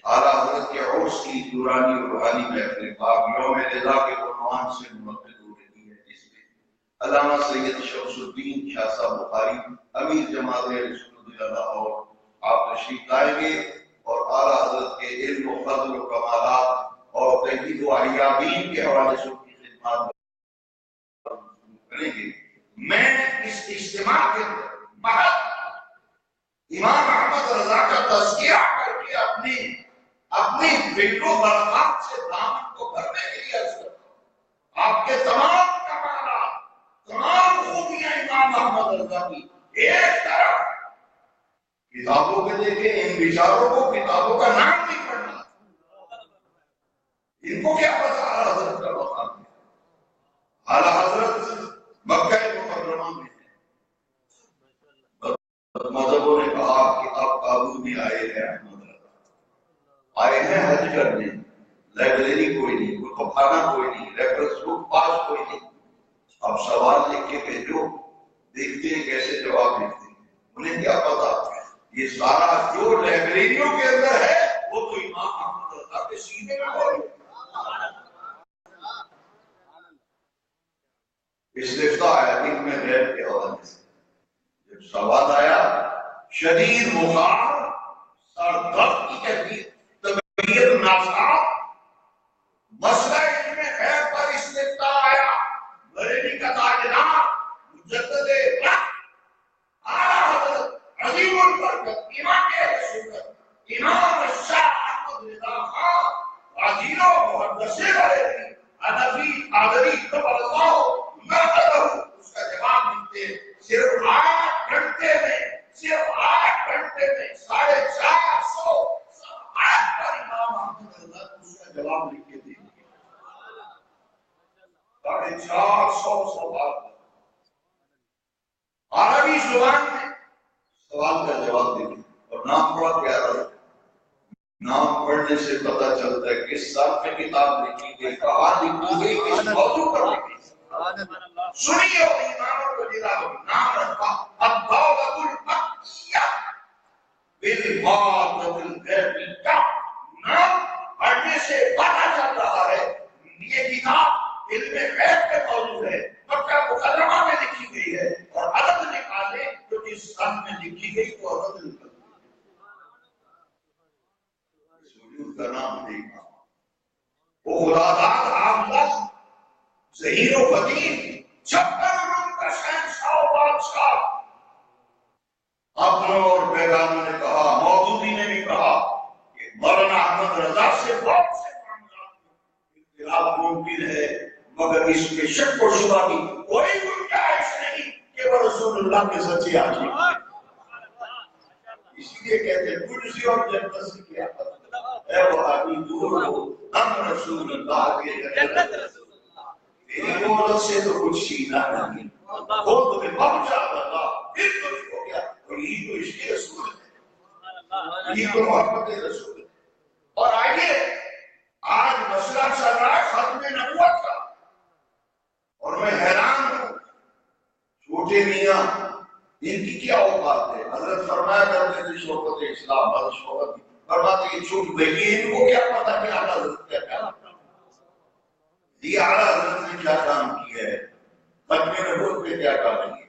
اعلیٰ حضرت کے عرس کی دورانی اور روحانی محفل پاک یوم رضا کے عنوان سے منعقد ہو رہی ہے جس میں علامہ سید شمس الدین شاہ صاحب بخاری امیر جماعت رسول اللہ اور آپ تشریف لائیں گے اور اعلیٰ حضرت کے علم و فضل و کمالات اور تحقیق و احیابین کے حوالے سے ان کی خدمات کریں گے میں اس اجتماع کے بعد امام احمد رضا کا تذکرہ کر کے اپنی فکر و برخات سے دامن کو بھرنے کے لیے عرض کرتا ہوں آپ کے تمام کمالات تمام خوبیاں امام احمد رضا کی ایک طرف کتابوں کے دیکھیں ان بیچاروں کو کتابوں کا نام نہیں پڑھنا ان کو کیا پتا اعلیٰ حضرت کا مقام ہے اعلیٰ حضرت مودودی آئے ہیں احمد رضا آئے ہیں حج کرنے، لائبریری کوئی نہیں، کوئی کتابخانہ کوئی نہیں، ریفرنس بک پاس کوئی نہیں. اب سوال لکھ کے بھیجو، دیکھتے ہیں کیسے جواب لکھتے ہیں. انہیں کیا پتا یہ سارا جو لائبریریوں کے اندر ہے وہ تو امام احمد رضا کے سینے میں ہو. استفتاء آیا دن میں غیب کے حوالے سے جب سوال آیا شدید بخار، سر درد کی کیفیت، طبیعت ناساز، مسئلہ علم غیب پر استفتاء آیا. بریلی کا تاجدار مجدد وقت اعلیٰ حضرت عظیم البرکت امام اہل سنت امام شاہ احمد رضا خان عظیم و محدث بریلی حنفی قادری قبل اللہ مرتبہ اس کا جواب ملتے صرف 8 گھنٹے میں، صرف 8 گھنٹے میں 450 آیت پر امام احمد رضا اس کا جواب لکھ کے دے دیا. 450 سوال عربی زبان میں سوال کا جواب دے دیا. اور نام بڑا پیارا ہے، نام پڑھنے سے پتہ چلتا ہے کس سال میں کتاب لکھی گئی، کہاں لکھی گئی، کس موضوع پر لکھی گئی. سنیے اور ایمانوں کو جلالو نام رکھا الدولت المکیہ بالعبادت الغیبیہ. نام پڑھنے سے پتہ چل رہا ہے یہ کتاب علم غیب پہ موجود ہے، مکہ مکرمہ میں لکھی گئی ہے. اور عدد نکالے جو جس سن میں لکھی گئی وہ عدد نکالے. سجود کا نام دیکھا وہ خداداد عاملہ ذہین و فدین 56 علوم کا شہنشاہ و بادشاہ. اپنوں اور بیگانوں نے کہا، مودودی نے بھی کہا کہ مولانا احمد رضا سے بہت سے معاملات میں اختلاف ممکن ہے، مگر اس میں شک و شبہ کی کوئی گنجائش نہیں کہ وہ رسول اللہ کے سچے آدمی ہیں. اسی لیے کہتے ہیں کجسی اور جنت سے کیا پتہ، اے وہابی دور ہو، ہم رسول اللہ کے جنت تیری مدد سے تو کچھ سینا نہیں، وہ تمہیں پہنچا اللہ پھر تمہیں ہو گیا. اور یہ تو عشق رسول ہے، یہ تو محبت رسول ہے. اور آئیے آج مسئلہ چل رہا ہے ختم نبوت کا، اور میں حیران ہوں چھوٹے میاں ان کی کیا اوقات ہے. حضرت فرمایا کرتے تھے شوکت اسلام حضرت شوکت فرماتے کہ چھوٹ گئی، ان کو کیا پتا کہ اعلیٰ حضرت کیا کیا یہ اعلیٰ حضرت نے کیا کام کیا ہے، ختم نبوت پہ کیا کام کیا،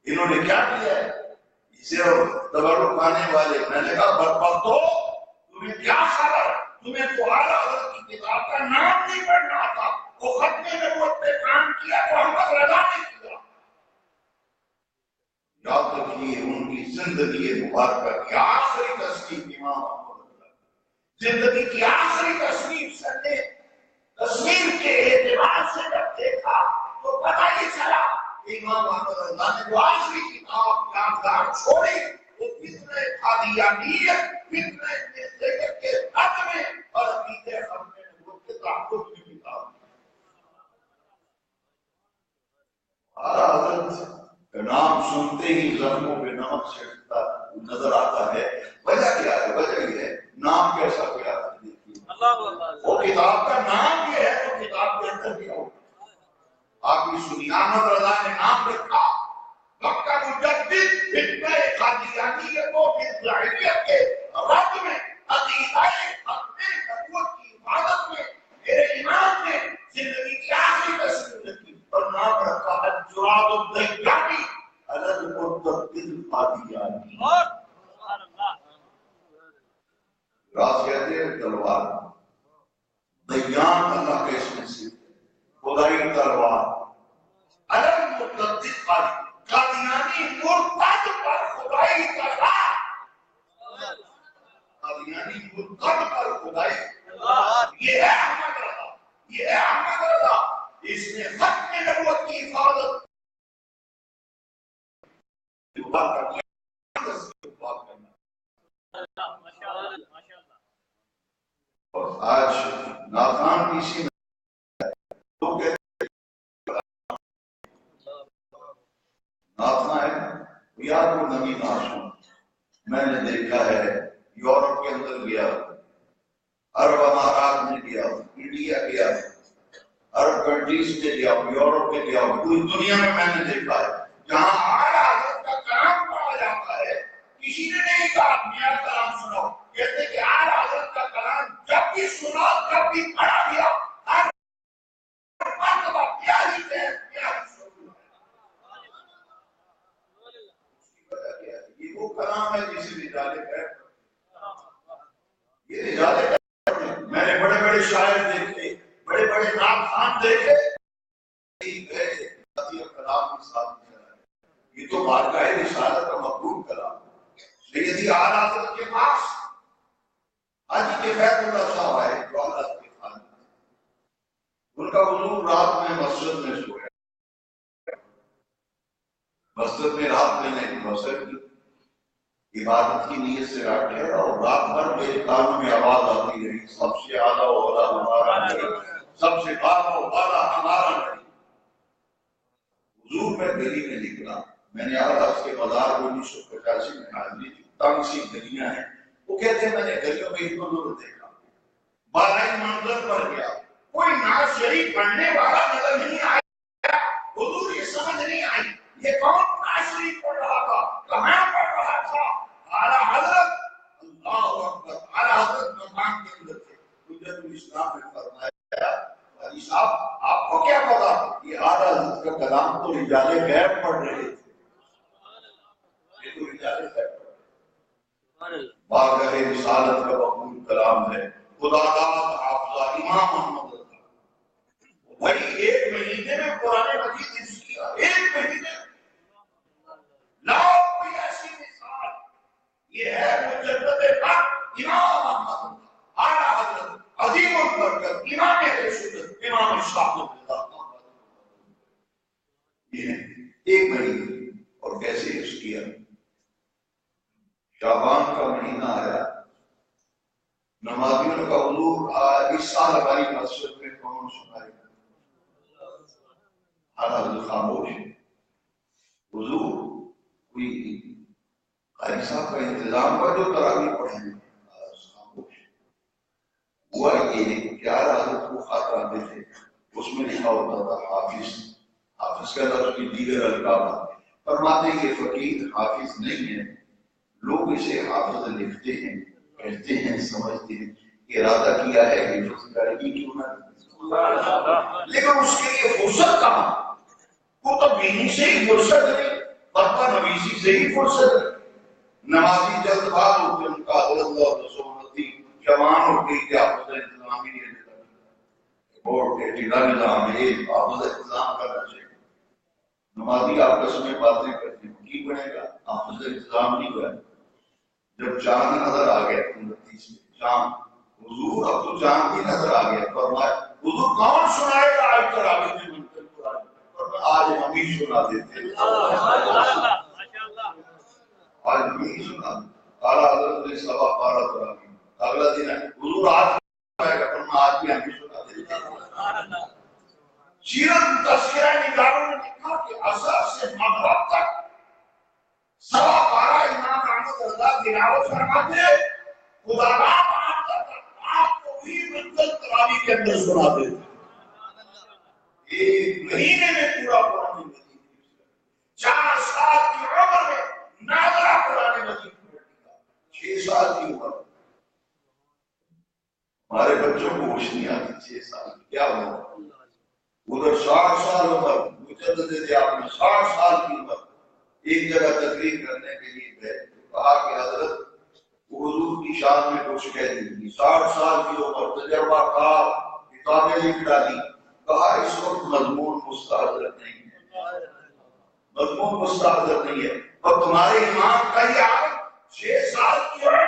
انہوں نے کیا کیا ہے. صرف تبرک کھانے والے، میں نے کہا بدبختو تمہیں کیا خبر، تمہیں تو اعلیٰ حضرت کی کتاب کا نام نہیں پڑھنا تھا. وہ ختم نبوت پہ کام کیا تو احمد رضا نے کیا. یاد رکھیے ان کی زندگی مبارکہ کی آخری تصنیف امام احمد رضا، زندگی کی آخری تصنیف سننے تصنیف کے اعتبار سے جب دیکھا تو پتہ ہی چلا امام احمد رضا نے جو آخری کتاب یادگار چھوڑی وہ فتنہ قادیانیت، فتنہ ابن زید کے حق میں اور عقیدہ ختم نبوت کے تحفظ کی کتاب. اعلیٰ حضرت کا نام سنتے ہی زخموں پہ نمک چھڑکتا نظر آتا ہے. وجہ کیا ہے؟ وجہ یہ ہے نام کیسا پیارا ہے. وہ کتاب کا نام یہ ہے تو کتاب کے اندر کیا ہوگا. آپ کی سنی احمد رضا نے نام رکھا مکہ مجدد فتنہ قادیانیت و بدعیت کے رد میں، عقیدہ ختم نبوت کی حفاظت میں میرے امام نے زندگی کی آخری تصویر رکھی اور نام رکھا الجراد الدیانی علی المرتد القادیانی. راز کہتے ہیں تلوار، دیان اللہ کے اسم سے خدائی تلوار. علی المرتد قادیانی مرتد پر خدائی تلوار، قادیانی مرتد پر خدائی تلوار. یہ ہے احمد رضا، یہ ہے احمد رضا. اس نے ختم نبوت کی حفاظت اور آج ناکام کسی ناکام ہے یا کو نبی معصوم. میں نے دیکھا ہے یورپ کے اندر گیا، عرب امارات میں گیا، انڈیا گیا، عرب کنٹریز میں گیا، یورپ میں گیا، پوری دنیا میں نے دیکھا ہے جہاں اعلیٰ حضرت کا کلام پڑھا جاتا ہے، کسی نے نہیں کہا میرا کلام سنو، کہتے کہ اعلیٰ حضرت کا کلام جب بھی سنا جب بھی پڑھا گیا ہر مرتبہ پیاری سے پیاری سنو۔ یہ وہ کلام ہے جسے نجالے ہے، یہ نجالے ہے۔ میں نے بڑے بڑے شاعر دیکھے، بڑے بڑے نام خان دیکھے، کلام کے ساتھ یہ تو بارگاہ رسالت کا مقبول کلام سیدی اعلیٰ حضرت کے پاس حاجی کے بیت اللہ صاحب آئے جو اعلیٰ حضرت کے خالد، ان کا حضور رات میں مسجد میں سویا، مسجد میں رات میں نہیں، مسجد کی عبادت کی نیت سے بیٹھے اور رات بھر میرے کانوں میں آواز آتی رہی، سب سے اعلیٰ و اولا ہمارا نبی، سب سے بالا و بالا ہمارا نبی۔ حضور میں گلی میں نکلا، میں نے اعلیٰ کے مزار کو 1985 میں حاضری کی، تنگ سی گلیاں ہیں، وہ کہتے ہیں میں نے گلیوں میں اتنا دور دیکھا، بالائی منظر پر گیا، کوئی نعت شریف پڑھنے والا نظر نہیں آیا، حضور یہ سمجھ نہیں آئی یہ کون نعت شریف پڑھ رہا تھا، کہاں پڑھ رہا تھا؟ اعلیٰ حضرت، اللہ اکبر، اعلیٰ حضرت مقام کے اندر تھے۔ حجت الاسلام نے فرمایا علی صاحب آپ کو کیا پتا یہ اعلیٰ حضرت کا کلام تو رجال غیب پڑھ رہے تھے، یہ تو رجال غیب پڑھ رہے، بارگاہ رسالت کا مقبول کلام ہے، خدا داد حافظہ امام محمد رضا، وہی ایک مہینے میں قرآن مجید حفظ کیا، ایک مہینے لاکھ کوئی ایسی مثال، یہ ہے مجدد حق امام محمد اعلیٰ حضرت عظیم البرکت امام رسالت امام شاہ یہ ایک مہینے، اور کیسے حفظ کیا؟ شعبان کا مہینہ آیا، نمازیوں کا حضور اس سال ہماری مسجد میں کون سنائے گا؟ اعلیٰ حضرت خاموش، حضور کوئی قاری صاحب کا انتظام ہوا جو تراویح پڑھیں گے؟ خاموش ہوا یہ کہ اعلیٰ حضرت کو خط آتے تھے، اس میں لکھا ہوتا تھا حافظ، حافظ کا لفظ بھی دیگر القاب، فرماتے ہیں کہ فقیر حافظ نہیں ہے، لوگ اسے حافظ لکھتے ہیں، کہتے ہیں، سمجھتے ہیں، ارادہ کیا ہے کہ حفظ کرے گی کیوں نہ، لیکن اس کے لیے فرصت کہاں؟ وہ تو بینی سے ہی فرصت نہیں، برپا نویسی سے ہی فرصت نہیں۔ نمازی جلد باز ہوتے ان کا اللہ رسولتی جوان ہو گئی کہ حافظ انتظامی نہیں دیتا، بورڈ کے ٹیلا نظام ہے، حافظ انتظام کرنا چاہیے۔ نمازی آپس میں باتیں کرتے ہیں، کی بنے گا؟ حافظ انتظام نہیں ہوا۔ جب چاند نظر آ گیا 29 میں چاند، حضور اب تو چاند بھی نظر آ گیا، فرمایا حضور کون سنائے گا آج تراویح میں منتظر قرآن؟ فرمایا آج ہم ہی سنا دیتے ہیں، آج ہم ہی سنا دیتے۔ اعلیٰ حضرت نے سوا پارہ تراویح، اگلا دن حضور آج سنائے گا، فرمایا آج بھی ہم ہی سنا دیتے ہیں۔ سیرت تذکرہ نگاروں نے لکھا کہ عصر سے مغرب تک سوا پارہ امام احمد رضا تلاوت فرماتے، خدا آپ کو بھی منزل تراویح کے اندر سنا دیتے، ایک مہینے میں پورا قرآن مجید، 4 سال کی عمر میں ناظرہ قرآن مجید پڑھ لیا، 6 سال کی عمر، ہمارے بچوں کو ہوش نہیں آتی 6 سال کی کیا ہوا، ادھر 60 سال عمر، مجدد تھے آپ نے 60 سال کی عمر، ایک جگہ تقریر کرنے کے لیے گئے، کہا کہ حضرت حضور کی شان میں کچھ کہہ دیجیے، 60 سال کی عمر، تجربہ کار، کتابیں لکھ ڈالی، کہا اس وقت مضمون مستحضر نہیں ہے، مضمون مستحضر نہیں ہے، اور تمہارے امام کا یہ عالم 6 سال کی عمر،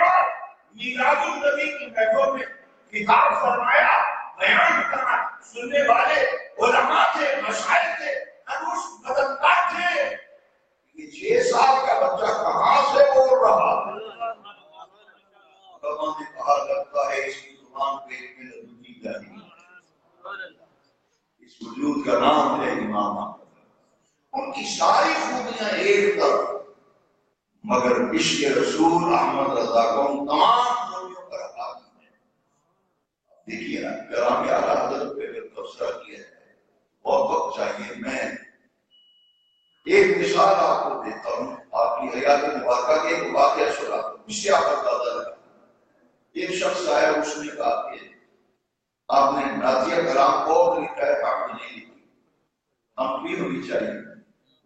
میلاد النبی کی محفل میں کتاب فرمایا، بیان کرنا، سننے والے علماء تھے، مشائخ تھے، عروش مددگار تھے، یہ 6 سال کا بچہ کہاں سے بول رہا ہے؟ علماء نے کہا لگتا ہے اس کی زبان پہ میں لدودی جانی، اس وجود کا نام ہے امام احمد، ان کی ساری خوبیاں ایک طرف، مگر عشق رسول احمد رضا کو تمام گرامی اعلیٰ حضرت پہ پھر تبصرہ کیا ہے، بہت وقت چاہیے. میں ایک مثال آپ کو دیتا ہوں، آپ کی حیات مبارکہ کے ایک واقعہ سناتا ہوں، اس سے آپ اندازہ لگا. ایک شخص آیا، اس نے کہا کہ آپ نے نازیہ کلام بہت لکھا ہے، آپ نے نہیں لکھی، ہم بھی ہونی چاہیے.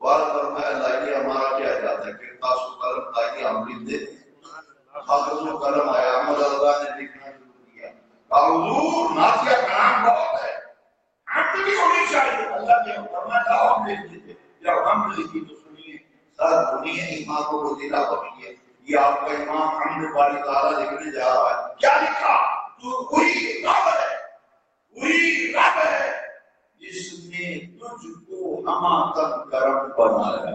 وال فرمایا لائیے، ہمارا کیا جاتا ہے کہ خاص و قلم لائیے، ہم لکھ دیتے ہیں. خاص و قلم آیا، احمد اللہ نے لکھنا شروع کیا. حضور نازیہ کلام بہت ہے، ہم بھی ہونی چاہیے. اللہ نے فرمایا ہم لکھ دیتے. جب ہم لکھی تو سنیے، سر دنیا اماموں کو دلا بخشیے، یہ آپ کا امام حمد باری تعالیٰ لکھنے جا رہا ہے. کیا لکھا؟ تو وہی رب ہے، وہی رب ہے جس نے تجھ کو ہماتم کرم بنایا.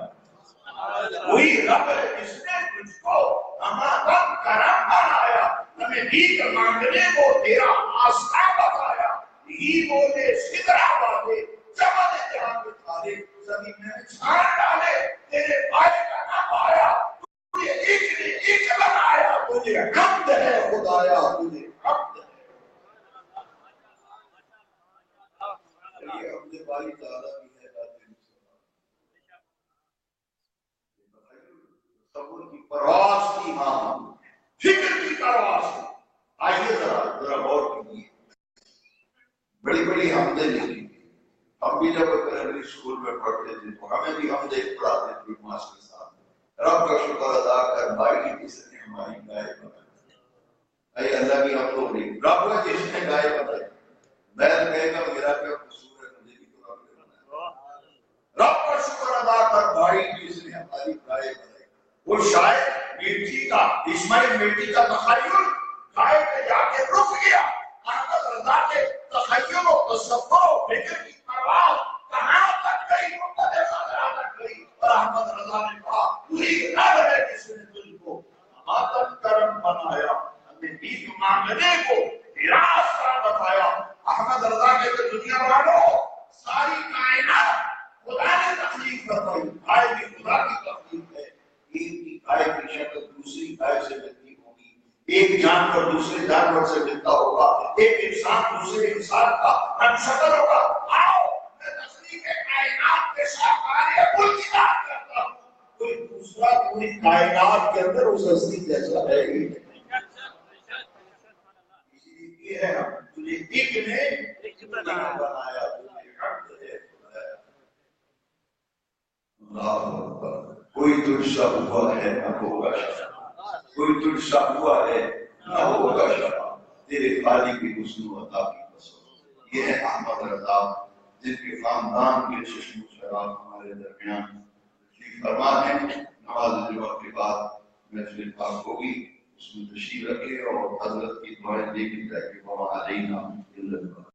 وہی رب ہے جس نے تجھ کو ہماتم کرم بنایا، ہمیں بھیک مانگنے کو تیرا آسا بتایا. ہی بولے سدرا والے چمن جہاں کے تارے زمین میں چھان ڈالے، تیرے بھائی کا نام آیا، تجھے ایک نے ایک بنایا. تجھے حمد ہے خدایا، تجھے حمد ہے. یہ حمد باری تعالیٰ کی ہے ذات تصور کی پرواز کی، ہاں فکر کی پرواز کی. آئیے ذرا غور کیجیے. بڑی بڑی حمدیں لکھی. ہم بھی جب پرائمری اسکول میں پڑھتے تھے تو ہمیں بھی حمدیں پڑھاتے تھے ماسٹر صاحب. رب کا شکر ادا کر بھائی جس نے ہماری گائے بنائی. اے اللہ کی ہم لوگ نہیں، رب کا جس نے گائے بنائی. میں کہے گا میرا کیا قصور ہے، مجھے بھی تو رب نے بنایا. رب کا شکر ادا کر بھائی جس نے ہماری گائے بنائی. وہ شاید مرچی کا، اسماعیل مرچی کا تخیل گائے پہ جا کے رک گیا. احمد رضا کے تخیل و تصور و فکر کی پرواز کہاں تک گئی، تک گئی. اور احمد رضا نے کہا وہی رب ہے جس نے تجھ کو ہماتم کرم بنایا، ہمیں بھیک مانگنے کو تیرا آسرا بتایا. احمد رضا کے تو دنیا والوں ساری کائنات خدا نے تخلیق کروائی. گائے بھی خدا کی تخلیق ہے. ایک کی گائے کی شکل دوسری گائے سے ملتی ہوگی، ایک جانور دوسرے جانور سے ملتا ہوگا، ایک انسان دوسرے انسان کا ہم شکل ہوگا. آؤ میں تخلیق کائنات کے شاہکار ملک کی بات کرتا ہوں. کوئی دوسرا پوری کائنات کے اندر اس ہستی جیسا ہے ہی نہیں. یہ ہے تجھے ایک نے بنایا، تجھے حمد ہے خدایا. اللہ اکبر. کوئی تجھ سا ہوا ہے نہ ہوگا شفا، کوئی تجھ سا ہوا ہے نہ ہوگا شفا. تیرے خالق کی حسن و عطا کی قسم. یہ ہے احمد رضا جن کے خاندان کے چشم و چراغ ہمارے درمیان تشریف فرما ہے. نماز جمعہ کے بعد محفل پاک ہوگی، اس میں تشریف رکھے اور حضرت کی دعائیں دیکھی جائے گی. وما علینا الا البلاغ.